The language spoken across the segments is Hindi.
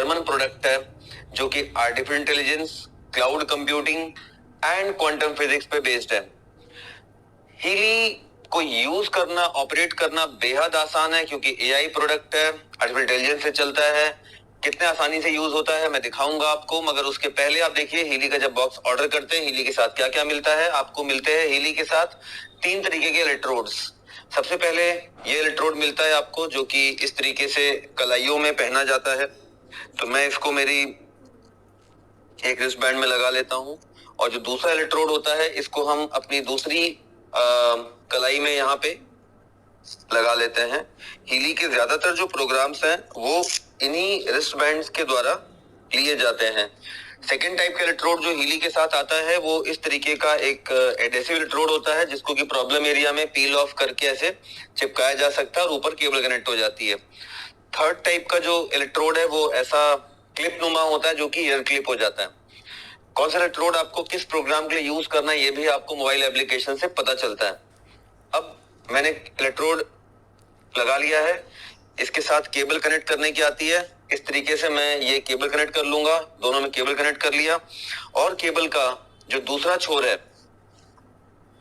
जर्मन प्रोडक्ट है जो कि artificial intelligence, cloud computing and quantum physics पे बेस्ड है। हीली को यूज करना, ऑपरेट करना बेहद आसान है क्योंकि एआई प्रोडक्ट है, आर्टिफिशियल इंटेलिजेंस से चलता है। कितने आसानी से यूज होता है मैं दिखाऊंगा आपको, मगर उसके पहले आप देखिए हीली का जब बॉक्स ऑर्डर करते हैं हीली के साथ क्या क्या मिलता है। आपको मिलते हैं हीली के साथ 3 तरीके के इलेक्ट्रोड्स। सबसे पहले ये इलेक्ट्रोड मिलता है आपको जो कि इस तरीके से कलाइयों में पहना जाता है। तो मैं इसको मेरी एक रिस्ट बैंड में लगा लेता हूं, और जो दूसरा इलेक्ट्रोड होता है इसको हम अपनी दूसरी कलाई में यहाँ पे लगा लेते हैं। हीली के ज्यादातर जो प्रोग्राम्स हैं वो इन्हीं रिस्ट बैंड्स के द्वारा लिए जाते हैं। सेकेंड टाइप का इलेक्ट्रोड जो हीली के साथ आता है वो इस तरीके का एक एडेसिव इलेक्ट्रोड होता है जिसको कि प्रॉब्लम एरिया में पील ऑफ करके ऐसे चिपकाया जा सकता है और ऊपर केबल कनेक्ट हो जाती है। थर्ड टाइप का जो इलेक्ट्रोड है वो ऐसा क्लिप नुमा होता है जो कि ईयर क्लिप हो जाता है। कौन सा इलेक्ट्रोड आपको किस प्रोग्राम के लिए यूज करना है ये भी आपको मोबाइल एप्लीकेशन से पता चलता है। अब मैंने इलेक्ट्रोड लगा लिया है, इसके साथ केबल कनेक्ट करने की आती है। इस तरीके से मैं ये केबल कनेक्ट कर लूंगा, दोनों में केबल कनेक्ट कर लिया, और केबल का जो दूसरा छोर है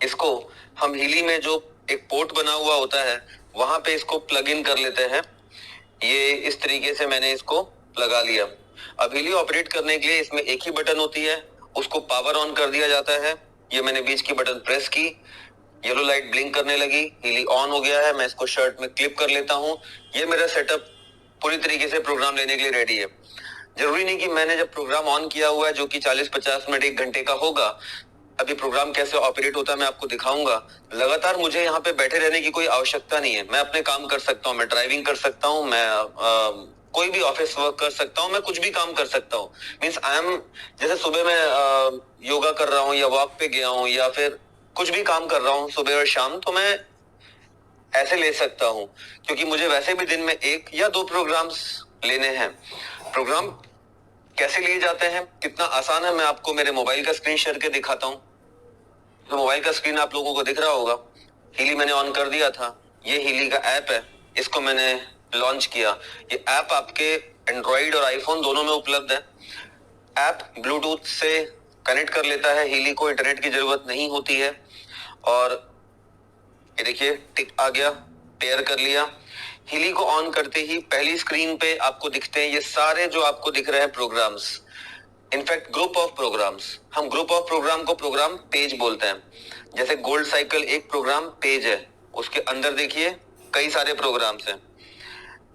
इसको हम हीली में जो एक पोर्ट बना हुआ होता है वहां पे इसको प्लग इन कर लेते हैं। ये इस तरीके से मैंने इसको लगा लिया। अब हीली ऑपरेट करने के लिए इसमें एक ही बटन होती है, उसको पावर ऑन कर दिया जाता है। ये मैंने बीच की बटन प्रेस की, येलो लाइट ब्लिंक करने लगी, हीली ऑन हो गया है। मैं इसको शर्ट में क्लिप कर लेता हूँ। ये मेरा सेटअप पूरी तरीके से प्रोग्राम लेने के लिए रेडी है। जरूरी नहीं कि मैंने जब प्रोग्राम ऑन किया हुआ है जो कि 40-50 मिनट 1 घंटे का होगा, अभी प्रोग्राम कैसे ऑपरेट होता है मैं आपको दिखाऊंगा। लगातार मुझे यहाँ पे बैठे रहने की कोई आवश्यकता नहीं है। मैं अपने काम कर सकता हूँ, मैं ड्राइविंग कर सकता हूँ, मैं कोई भी ऑफिस वर्क कर सकता हूँ, मैं कुछ भी काम कर सकता हूँ। मीन्स आई एम, जैसे सुबह मैं योगा कर रहा हूँ या वॉक पे गया हूँ या फिर कुछ भी काम कर रहा हूँ सुबह और शाम, तो मैं ऐसे ले सकता हूँ क्योंकि मुझे वैसे भी दिन में 1 या 2 प्रोग्राम्स लेने हैं। प्रोग्राम कैसे लिए जाते हैं, कितना आसान है, मैं आपको मेरे मोबाइल का स्क्रीन शेयर के दिखाता हूँ। तो मोबाइल का स्क्रीन आप लोगों को दिख रहा होगा। हीली मैंने ऑन कर दिया था। ये हीली का ऐप है, इसको मैंने लॉन्च किया। ये ऐप आपके एंड्रॉइड और आईफोन दोनों में उपलब्ध है। ऐप ब्लूटूथ से कनेक्ट कर लेता है, हीली को इंटरनेट की जरूरत नहीं होती है। और ये देखिए टिक आ गया, पेयर कर लिया। हीली को ऑन करते ही पहली स्क्रीन पे आपको दिखते हैं ये सारे जो आपको दिख रहे हैं programs, in fact group of programs. हम ग्रुप ऑफ प्रोग्राम को प्रोग्राम पेज बोलते हैं। जैसे गोल्ड साइकिल एक प्रोग्राम पेज है, उसके अंदर देखिए कई सारे प्रोग्राम्स हैं।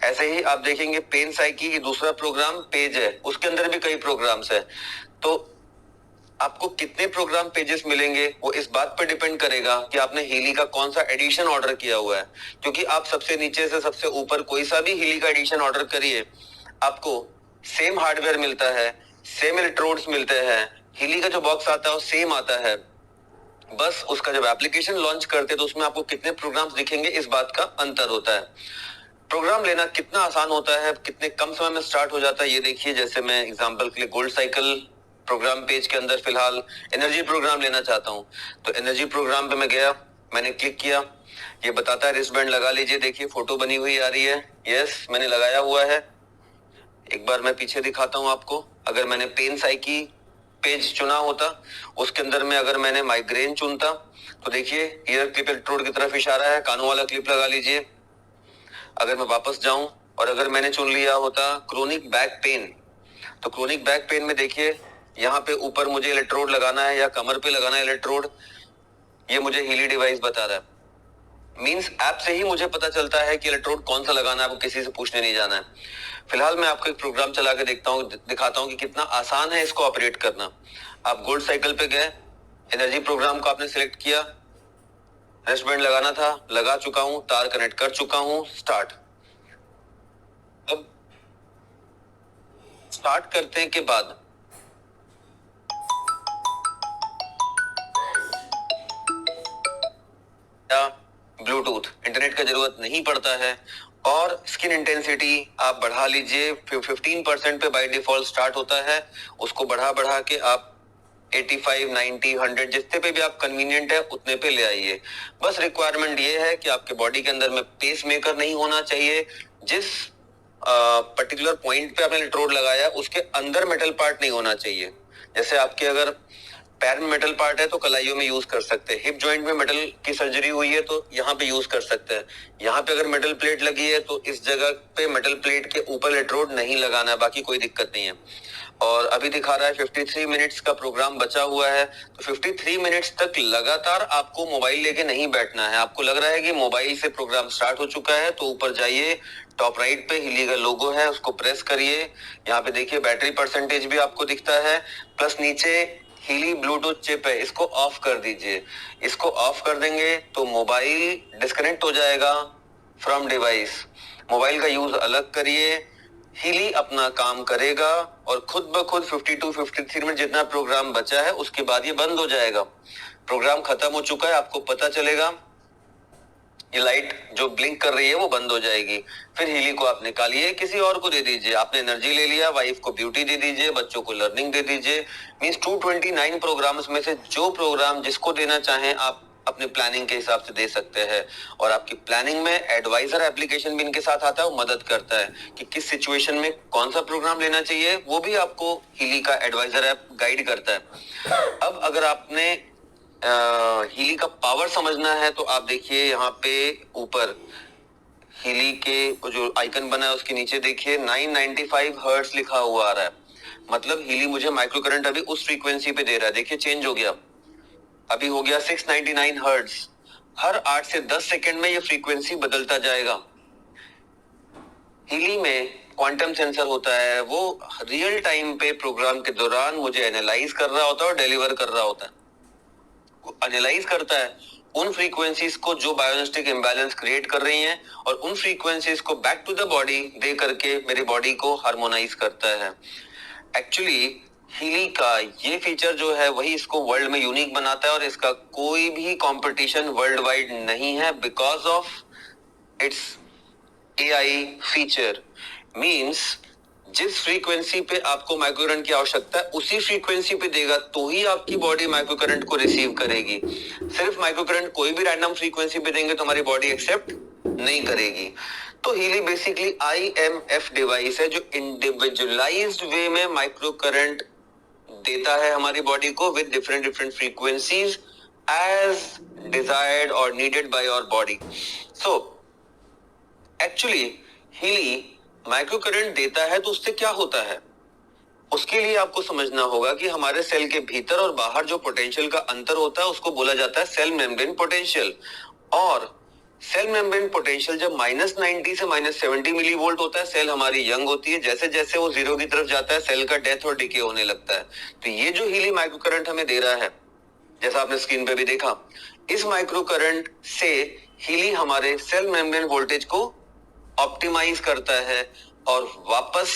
ऐसे ही आप देखेंगे पेन साइकी ये दूसरा प्रोग्राम पेज है, उसके अंदर भी कई प्रोग्राम्स है। तो आपको कितने प्रोग्राम पेजेस मिलेंगे वो इस बात पर डिपेंड करेगा कि आपने हीली का कौन सा एडिशन ऑर्डर किया हुआ है। क्योंकि आप सबसे नीचे से सबसे ऊपर कोई सा भी हीली का एडिशन ऑर्डर करिए, आपको सेम हार्डवेयर मिलता है, सेम इलेक्ट्रोड्स मिलते हैं, हीली का जो बॉक्स आता है वो सेम आता है। बस उसका जब एप्लीकेशन लॉन्च करते हैं तो उसमें आपको कितने प्रोग्राम्स दिखेंगे इस बात का अंतर होता है। प्रोग्राम लेना कितना आसान होता है, कितने कम समय में स्टार्ट हो जाता है ये देखिए। जैसे मैं एग्जांपल के लिए गोल्ड साइकिल प्रोग्राम पेज के अंदर फिलहाल एनर्जी प्रोग्राम लेना चाहता हूँ, तो एनर्जी प्रोग्राम पे मैं गया, मैंने क्लिक किया, ये बताता है रिस्ट बैंड लगा लीजिए। देखिए फोटो बनी हुई आ रही है, यस मैंने लगाया हुआ है। एक बार मैं पीछे दिखाता हूँ आपको। अगर मैंने पेन साइकी पेज चुना होता, उसके अंदर में अगर मैंने माइग्रेन चुनता तो देखिए ईयर क्लिप इलेक्ट्रोड की तरफ इशारा है, कानों वाला क्लिप लगा लीजिए। अगर मैं वापस जाऊं और अगर मैंने चुन लिया होता क्रोनिक बैक पेन, तो क्रोनिक बैक पेन में देखिए यहाँ पे ऊपर मुझे इलेक्ट्रोड लगाना है या कमर पे लगाना है इलेक्ट्रोड, ये मुझे हीली डिवाइस बता रहा है। मींस ऐप से ही मुझे पता चलता है कि इलेक्ट्रोड कौन सा लगाना है, आपको किसी से पूछने नहीं जाना है। फिलहाल मैं आपको एक प्रोग्राम चला के दिखाता हूँ कि कितना आसान है इसको ऑपरेट करना। आप गोल्ड साइकिल पे गए, एनर्जी प्रोग्राम को आपने सिलेक्ट किया, रिस्ट बैंड लगाना था, लगा चुका हूं, तार कनेक्ट कर चुका हूं, स्टार्ट। अब स्टार्ट करने के बाद ब्लूटूथ इंटरनेट का जरूरत नहीं पड़ता है। और स्किन इंटेंसिटी आप बढ़ा लीजिए, 15% पे बाय डिफॉल्ट स्टार्ट होता है, उसको बढ़ा बढ़ा के आप 85, 90, 100 जितने पे भी आप कन्वीनियंट है उतने पे ले आइए। बस रिक्वायरमेंट ये है कि आपके बॉडी के अंदर में पेस मेकर नहीं होना चाहिए। जिस पर्टिकुलर पॉइंट पे आपने इलेक्ट्रोड लगाया, उसके अंदर मेटल पार्ट नहीं होना चाहिए। जैसे आपके अगर पैर में मेटल पार्ट है तो कलाइयों में यूज कर सकते हैं, हिप जॉइंट में मेटल की सर्जरी हुई है तो यहाँ पे यूज कर सकते हैं। यहाँ पे अगर मेटल प्लेट लगी है तो इस जगह पे मेटल प्लेट के ऊपर इलेक्ट्रोड नहीं लगाना है, बाकी कोई दिक्कत नहीं है। और अभी दिखा रहा है 53 मिनट्स का प्रोग्राम बचा हुआ है, तो 53 मिनट्स तक लगातार आपको मोबाइल लेके नहीं बैठना है। आपको लग रहा है कि मोबाइल से प्रोग्राम स्टार्ट हो चुका है तो ऊपर जाइए, टॉप राइट पे हीली का लोगो है, उसको प्रेस करिए। यहाँ पे देखिए बैटरी परसेंटेज भी आपको दिखता है, प्लस नीचे हीली ब्लूटूथ चिप है, इसको ऑफ कर दीजिए। इसको ऑफ कर देंगे तो मोबाइल डिस्कनेक्ट हो जाएगा फ्रॉम डिवाइस। मोबाइल का यूज अलग करिए, हीली अपना काम करेगा और खुद ब खुद 52-53 मिनट जितना प्रोग्राम बचा है उसके बाद ये बंद हो जाएगा। प्रोग्राम खत्म हो चुका है, आपको पता चलेगा, ये लाइट जो ब्लिंक कर रही है वो बंद हो जाएगी। फिर हीली को आप निकालिए, किसी और को दे दीजिए। आपने एनर्जी ले लिया, वाइफ को ब्यूटी दे दीजिए, बच्चों को लर्निंग दे दीजिए। मींस 229 प्रोग्राम्स में से जो प्रोग्राम जिसको देना चाहें आप अपने प्लानिंग के हिसाब से दे सकते हैं। और आपकी प्लानिंग में एडवाइजर एप्लीकेशन भी इनके साथ आता है, वो मदद करता है कि किस सिचुएशन में कौन सा प्रोग्राम लेना चाहिए, वो भी आपको हीली का एडवाइजर ऐप गाइड करता है। अब अगर आपने हीली का पावर समझना है तो आप देखिए यहाँ पे ऊपर हीली के जो आइकन बना है उसके नीचे देखिए 995 हर्ट्ज लिखा हुआ आ रहा है। मतलब हीली मुझे माइक्रो करंट अभी उस फ्रीक्वेंसी पे दे रहा है। देखिए चेंज हो गया, अभी हो गया 699 हर्ट्ज। हर 8 से 10 सेकंड में ये फ्रीक्वेंसी बदलता जाएगा। हीली में क्वांटम सेंसर होता है, वो रियल टाइम पे प्रोग्राम के दौरान मुझे एनालाइज कर रहा होता है और डिलीवर कर रहा होता है। एनालाइज करता है उन फ्रीक्वेंसीज को जो बायोनिस्टिक इम्बैलेंस क्रिएट कर रही हैं और उन फ्रीक्वेंसीज को बैक टू द बॉडी दे करके मेरी बॉडी को हार्मोनाइज करता है। एक्चुअली हीली का ये फीचर जो है वही इसको वर्ल्ड में यूनिक बनाता है और इसका कोई भी कंपटीशन वर्ल्ड वाइड नहीं है, because of its AI feature. Means जिस फ्रीक्वेंसी पे आपको माइक्रोकरंट की आवश्यकता है उसी फ्रीक्वेंसी पे देगा तो ही आपकी बॉडी माइक्रोकरंट को रिसीव करेगी। सिर्फ माइक्रोकरंट कोई भी रैंडम फ्रीक्वेंसी पे देंगे तो हमारी बॉडी एक्सेप्ट नहीं करेगी। तो हीली बेसिकली IMF डिवाइस है जो इंडिविजुअलाइज्ड वे में माइक्रोकरंट देता है हमारी बॉडी को with different frequencies as desired और needed by our body. So actually Healy micro current देता है तो उससे क्या होता है, उसके लिए आपको समझना होगा कि हमारे सेल के भीतर और बाहर जो पोटेंशियल का अंतर होता है उसको बोला जाता है सेल मेम्ब्रेन पोटेंशियल। और सेल मेम्ब्रेन पोटेंशियल जब -90 से -70 मिली वोल्ट होता है, सेल हमारी यंग होती है। जैसे जैसे वो जीरो की तरफ जाता है सेल का डेथ और डिके होने लगता है। तो ये जो हीली माइक्रो करंट हमें दे रहा है, जैसा आपने स्क्रीन पे भी देखा, इस माइक्रो करंट से हीली हमारे सेल मेम्ब्रेन वोल्टेज को ऑप्टिमाइज करता है और वापस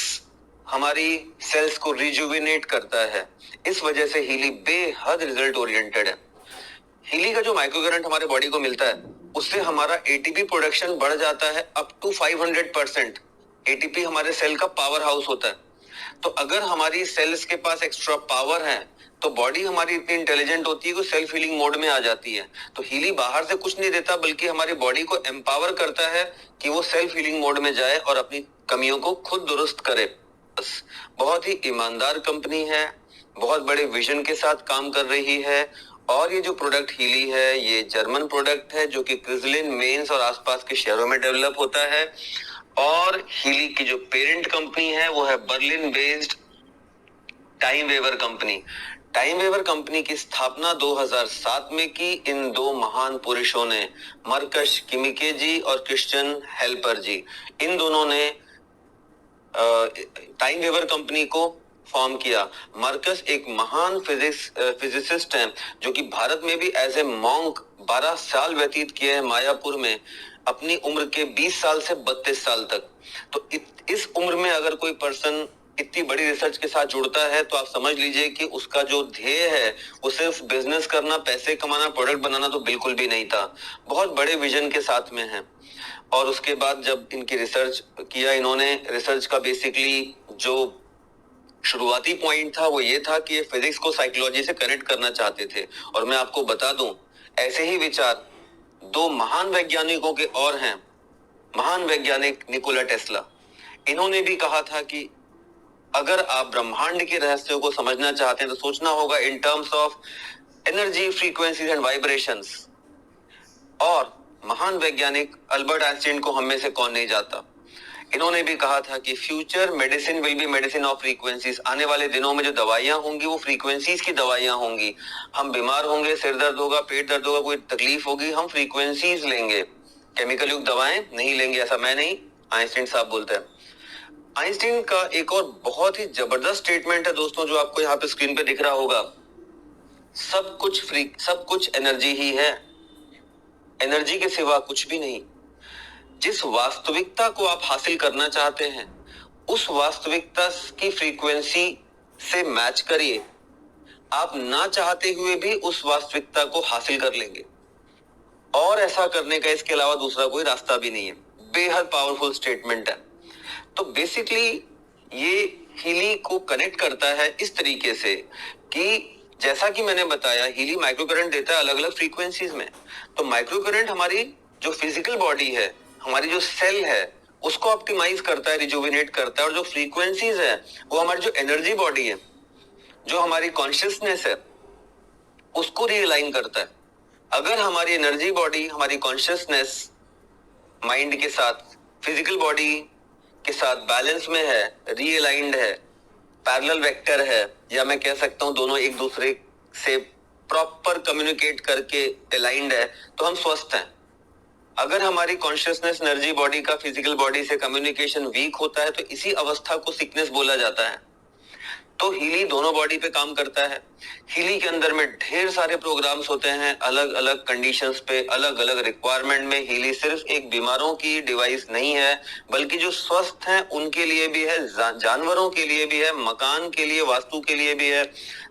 हमारी सेल्स को रिजुविनेट करता है। इस वजह से हीली बेहद रिजल्ट ओरिएंटेड है। हीली का जो माइक्रो करंट हमारे बॉडी को मिलता है उससे हमारा एटीपी प्रोडक्शन बढ़ जाता है अप टू 500%। एटीपी हमारे सेल का पावर हाउस होता है। तो अगर हमारी सेल्स के पास एक्स्ट्रा पावर है तो बॉडी हमारी इतनी इंटेलिजेंट होती है कि सेल्फ हीलिंग मोड में आ जाती है। तो हीली बाहर से कुछ नहीं देता बल्कि हमारी बॉडी को एम्पावर करता है कि वो सेल्फ हीलिंग मोड में जाए और अपनी कमियों को खुद दुरुस्त करे। बस बहुत ही ईमानदार कंपनी है, बहुत बड़े विजन के साथ काम कर रही है। और ये जो प्रोडक्ट हीली है ये जर्मन प्रोडक्ट है जो कि क्रिजलिन, मेंस और आसपास के शहरों में डेवलप होता है। और हीली की जो पेरेंट कंपनी है वो है Berlin based Time Waver company. Time Waver company की स्थापना 2007 में की इन दो महान पुरुषों ने, मरकश किमिके जी और क्रिश्चियन हेल्पर जी। इन दोनों ने टाइम वेवर कंपनी को फॉर्म किया। मरकस एक महान फिजिसिस्ट हैं जो कि भारत में भी एज ए मॉन्क 12 साल व्यतीत किए हैं मायापुर में, अपनी उम्र के 20 साल से 32 साल तक। तो इस उम्र में अगर कोई पर्सन इतनी बड़ी रिसर्च के साथ जुड़ता है तो आप समझ लीजिए कि उसका जो ध्येय है वो सिर्फ बिजनेस करना, पैसे कमाना, प्रोडक्ट बनाना तो बिल्कुल भी नहीं था। बहुत बड़े विजन के साथ में है। और उसके बाद जब इनकी रिसर्च किया इन्होंने, रिसर्च का बेसिकली जो शुरुआती पॉइंट था वो ये था कि ये फिजिक्स को साइकोलॉजी से कनेक्ट करना चाहते थे। और मैं आपको बता दूं, ऐसे ही विचार दो महान वैज्ञानिकों के और हैं। महान वैज्ञानिक निकोला टेस्ला, इन्होंने भी कहा था कि अगर आप ब्रह्मांड के रहस्यों को समझना चाहते हैं तो सोचना होगा in terms of energy, frequencies and vibrations. और महान वैज्ञानिक अल्बर्ट आइंस्टीन को हम में से कौन नहीं जानता, इन्होंने भी कहा था कि future medicine will be medicine of frequencies. आने वाले दिनों में जो दवाइयां होंगी वो फ्रीक्वेंसीज की दवाइयां होंगी। हम बीमार होंगे, सिर दर्द होगा, पेट दर्द होगा, कोई तकलीफ होगी, हम फ्रीक्वेंसीज लेंगे, केमिकल युक्त दवाएं नहीं लेंगे। ऐसा मैं नहीं, आइंस्टीन साहब बोलते हैं। आइंस्टीन का एक और बहुत ही जबरदस्त स्टेटमेंट है दोस्तों, जो आपको यहाँ पे स्क्रीन पे दिख रहा होगा। सब कुछ एनर्जी ही है, एनर्जी के सिवा कुछ भी नहीं। जिस वास्तविकता को आप हासिल करना चाहते हैं उस वास्तविकता की फ्रीक्वेंसी से मैच करिए, आप ना चाहते हुए भी उस वास्तविकता को हासिल कर लेंगे। और ऐसा करने का इसके अलावा दूसरा कोई रास्ता भी नहीं है। बेहद पावरफुल स्टेटमेंट है। तो बेसिकली ये हीली को कनेक्ट करता है इस तरीके से कि जैसा कि मैंने बताया, हीली माइक्रो करंट देता है अलग अलग फ्रीक्वेंसीज में। तो माइक्रो करंट हमारी जो फिजिकल बॉडी है, हमारी जो सेल है, उसको ऑप्टिमाइज करता है, रिजुविनेट करता है। और जो फ्रीक्वेंसीज है वो हमारी जो एनर्जी बॉडी है, जो हमारी कॉन्शियसनेस है, उसको रियलाइन करता है। अगर हमारी एनर्जी बॉडी, हमारी कॉन्शियसनेस माइंड के साथ, फिजिकल बॉडी के साथ बैलेंस में है, रीअलाइंड है, पैरेलल वेक्टर है, या मैं कह सकता हूं दोनों एक दूसरे से प्रॉपर कम्युनिकेट करके अलाइंड है, तो हम स्वस्थ हैं। अगर हमारी कॉन्शियसनेस एनर्जी बॉडी का फिजिकल बॉडी से कम्युनिकेशन वीक होता है तो इसी अवस्था को सिकनेस बोला जाता है। तो हीली दोनों बॉडी पे काम करता है। हीली के अंदर में ढेर सारे प्रोग्राम्स होते हैं, अलग अलग कंडीशंस पे, अलग अलग रिक्वायरमेंट में। हीली सिर्फ एक बीमारों की डिवाइस नहीं है, बल्कि जो स्वस्थ हैं उनके लिए भी है, जानवरों के लिए भी है, मकान के लिए, वास्तु के लिए भी है,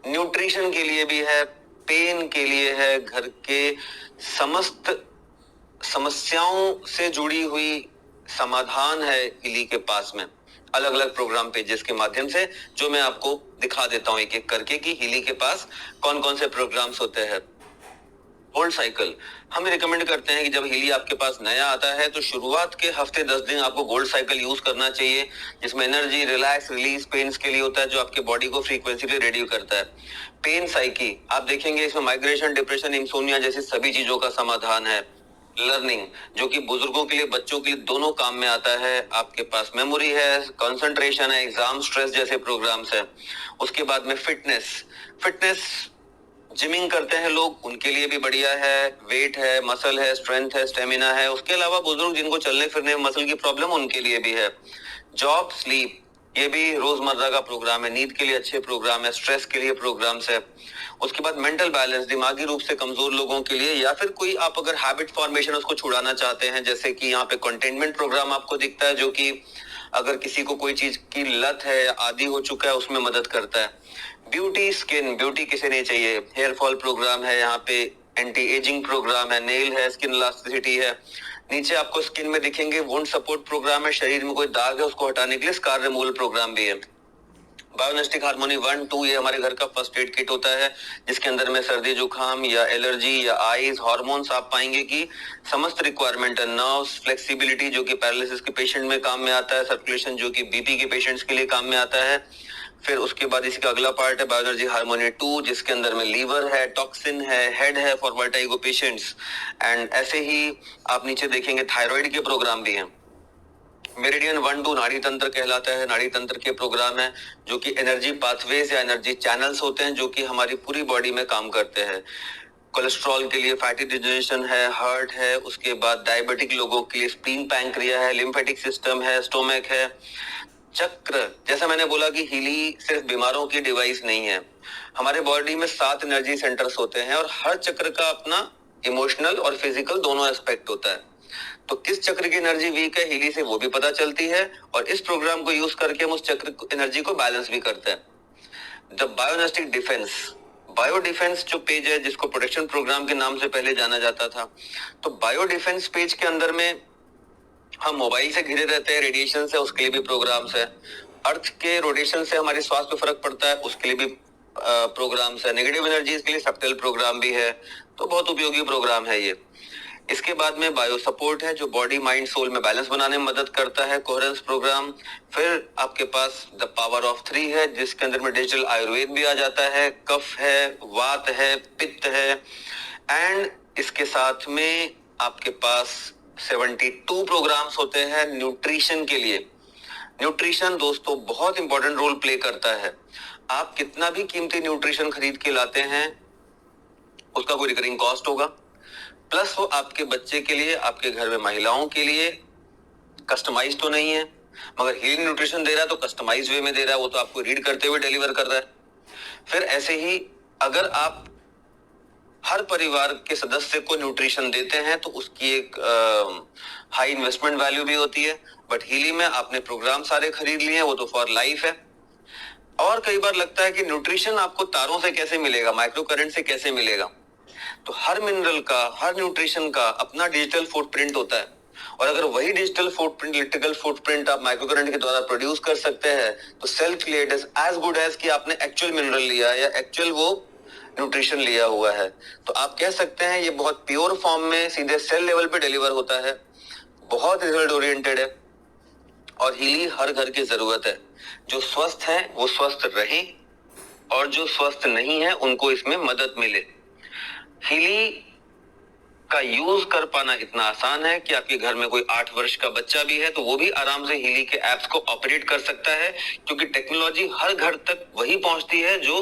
न्यूट्रिशन के लिए भी है, पेन के लिए है, घर के समस्त समस्याओं से जुड़ी हुई समाधान है हीली के पास में। अलग अलग प्रोग्राम पेजेस के माध्यम से जो मैं आपको दिखा देता हूं एक एक करके कि हीली के पास कौन कौन से प्रोग्राम्स होते हैं। गोल्ड साइकिल हम रिकमेंड करते हैं कि जब हीली आपके पास नया आता है तो शुरुआत के हफ्ते 10 दिन आपको गोल्ड साइकिल यूज करना चाहिए, जिसमें एनर्जी, रिलैक्स, रिलीज, पेन्स के लिए होता है, जो आपके बॉडी को फ्रीक्वेंसी पे रेडी करता है। पेन साइकी आप देखेंगे, इसमें माइग्रेशन, डिप्रेशन, इंसोनिया जैसी सभी चीजों का समाधान है। लर्निंग जो कि बुजुर्गों के लिए, बच्चों के लिए दोनों काम में आता है। आपके पास मेमोरी है, कंसंट्रेशन है, एग्जाम स्ट्रेस जैसे प्रोग्राम्स है। उसके बाद में फिटनेस जिमिंग करते हैं लोग, उनके लिए भी बढ़िया है। वेट है, मसल है, स्ट्रेंथ है, स्टेमिना है। उसके अलावा बुजुर्ग जिनको चलने फिरने में मसल की प्रॉब्लम, उनके लिए भी है। जॉब, स्लीप, ये भी रोजमर्रा का प्रोग्राम है। नींद के लिए अच्छे प्रोग्राम है, स्ट्रेस के लिए प्रोग्राम्स है। उसके बाद मेंटल बैलेंस, दिमागी रूप से कमजोर लोगों के लिए, या फिर कोई आप अगर हैबिट फॉर्मेशन उसको छुड़ाना चाहते हैं, जैसे कि यहाँ पे कंटेनमेंट प्रोग्राम आपको दिखता है, जो कि अगर किसी को कोई चीज की लत है या आदी हो चुका है उसमें मदद करता है। ब्यूटी, स्किन, ब्यूटी किसे नहीं चाहिए, हेयर फॉल प्रोग्राम है यहाँ पे, एंटी एजिंग प्रोग्राम है, नेल है, स्किन इलास्टिसिटी है। नीचे आपको स्किन में दिखेंगे वुंड सपोर्ट प्रोग्राम है, शरीर में कोई दाग है उसको हटाने के लिए स्कार रिमूवल प्रोग्राम भी है। बायोनेस्टिक हार्मोनी 1, 2 ये हमारे घर का फर्स्ट एड किट होता है, जिसके अंदर में सर्दी, जुकाम या एलर्जी या आईज, हार्मोन्स आप पाएंगे कि समस्त रिक्वायरमेंट है। नर्व्स, फ्लेक्सिबिलिटी जो कि पैरालिसिस के पेशेंट में काम में आता है, सर्कुलेशन जो कि बीपी के पेशेंट्स के लिए काम में आता है। फिर उसके बाद इसका अगला पार्ट है बायोएनर्जी हार्मोनी 2, जिसके अंदर में लीवर है, टॉक्सिन है, हेड है फॉर वर्टाइगो पेशेंट्स। एंड ऐसे ही आप नीचे देखेंगे थायराइड के प्रोग्राम भी हैं। मेरिडियन 1, 2 नाड़ी तंत्र कहलाता है, नाड़ी तंत्र के प्रोग्राम है, जो कि एनर्जी पाथवेज या एनर्जी चैनल्स होते हैं, जो कि हमारी पूरी बॉडी में काम करते हैं। कोलेस्ट्रॉल के लिए फैटी डिजेनेरेशन है, हार्ट है, उसके बाद डायबिटिक लोगों के लिए स्प्लीन, पैंक्रिया है, लिम्फेटिक सिस्टम है, स्टोमक है। चक्र, जैसा मैंने बोला कि हीली सिर्फ बीमारों की डिवाइस नहीं है। हमारे बॉडी में 7 एनर्जी सेंटर्स होते हैं और हर चक्र का अपना इमोशनल और फिजिकल दोनों एस्पेक्ट होता है। तो किस चक्र की एनर्जी वीक है हीली से वो भी पता चलती है, और इस प्रोग्राम को यूज करके हम उस चक्र एनर्जी को बैलेंस भी करते हैं। द बायोनेस्टिक डिफेंस, बायो डिफेंस जो पेज है, जिसको प्रोटेक्शन प्रोग्राम के नाम से पहले जाना जाता था, तो बायो डिफेंस पेज के अंदर में हम मोबाइल से घिरे रहते हैं, रेडिएशन से, उसके लिए भी प्रोग्राम्स है। अर्थ के रोटेशन से हमारे स्वास्थ्य पे फर्क पड़ता है, उसके लिए भी प्रोग्राम्स है। नेगेटिव एनर्जीज के लिए सबटेल प्रोग्राम भी है, तो बहुत उपयोगी प्रोग्राम है ये। इसके बाद में बायो सपोर्ट है जो बॉडी माइंड सोल में बैलेंस बनाने में मदद करता है, कोहेरेंस प्रोग्राम। फिर आपके पास द पावर ऑफ 3 है जिसके अंदर में डिजिटल आयुर्वेद भी आ जाता है, कफ है, वात है, पित्त है, एंड इसके साथ में आपके पास 72 प्रोग्राम्स होते हैं न्यूट्रिशन के लिए। न्यूट्रिशन दोस्तों बहुत इंपॉर्टेंट रोल प्ले करता है। आप कितना भी कीमती न्यूट्रिशन खरीद के लाते हैं उसका कोई रिकरिंग कॉस्ट होगा, प्लस वो आपके बच्चे के लिए, आपके घर में महिलाओं के लिए कस्टमाइज तो नहीं है, मगर हीलिंग न्यूट्रिशन दे रहा है तो कस्टमाइज वे में दे रहा है, वो तो आपको रीड करते हुए डिलीवर कर रहा है। फिर ऐसे ही अगर आप हर परिवार के सदस्य को न्यूट्रिशन देते हैं तो उसकी एक हाई इन्वेस्टमेंट वैल्यू भी होती है, बट हीली में आपने प्रोग्राम सारे खरीद लिए हैं, वो तो फॉर लाइफ है। और कई बार लगता है कि न्यूट्रिशन आपको तारों से कैसे मिलेगा, माइक्रो करंट से कैसे मिलेगा, तो हर मिनरल का, हर न्यूट्रिशन का अपना डिजिटल फुटप्रिंट होता है, और अगर वही डिजिटल फुटप्रिंट, इलेक्ट्रिकल फुटप्रिंट आप माइक्रो करंट के द्वारा प्रोड्यूस कर सकते हैं तो self clear is as good as कि आपने एक्चुअल मिनरल लिया या एक्चुअल वो न्यूट्रिशन लिया हुआ है। तो आप कह सकते हैं ये बहुत प्योर फॉर्म में सीधे सेल लेवल पे डिलीवर होता है, बहुत रिजल्ट ओरिएंटेड है, और हीली हर घर की जरूरत है। जो स्वस्थ हैं वो स्वस्थ रहें और जो स्वस्थ नहीं है उनको इसमें मदद मिले। हीली का यूज कर पाना इतना आसान है कि आपके घर में कोई 8 वर्ष का बच्चा भी है तो वो भी आराम से हीली के एप्स को ऑपरेट कर सकता है, क्योंकि टेक्नोलॉजी हर घर तक वही पहुंचती है जो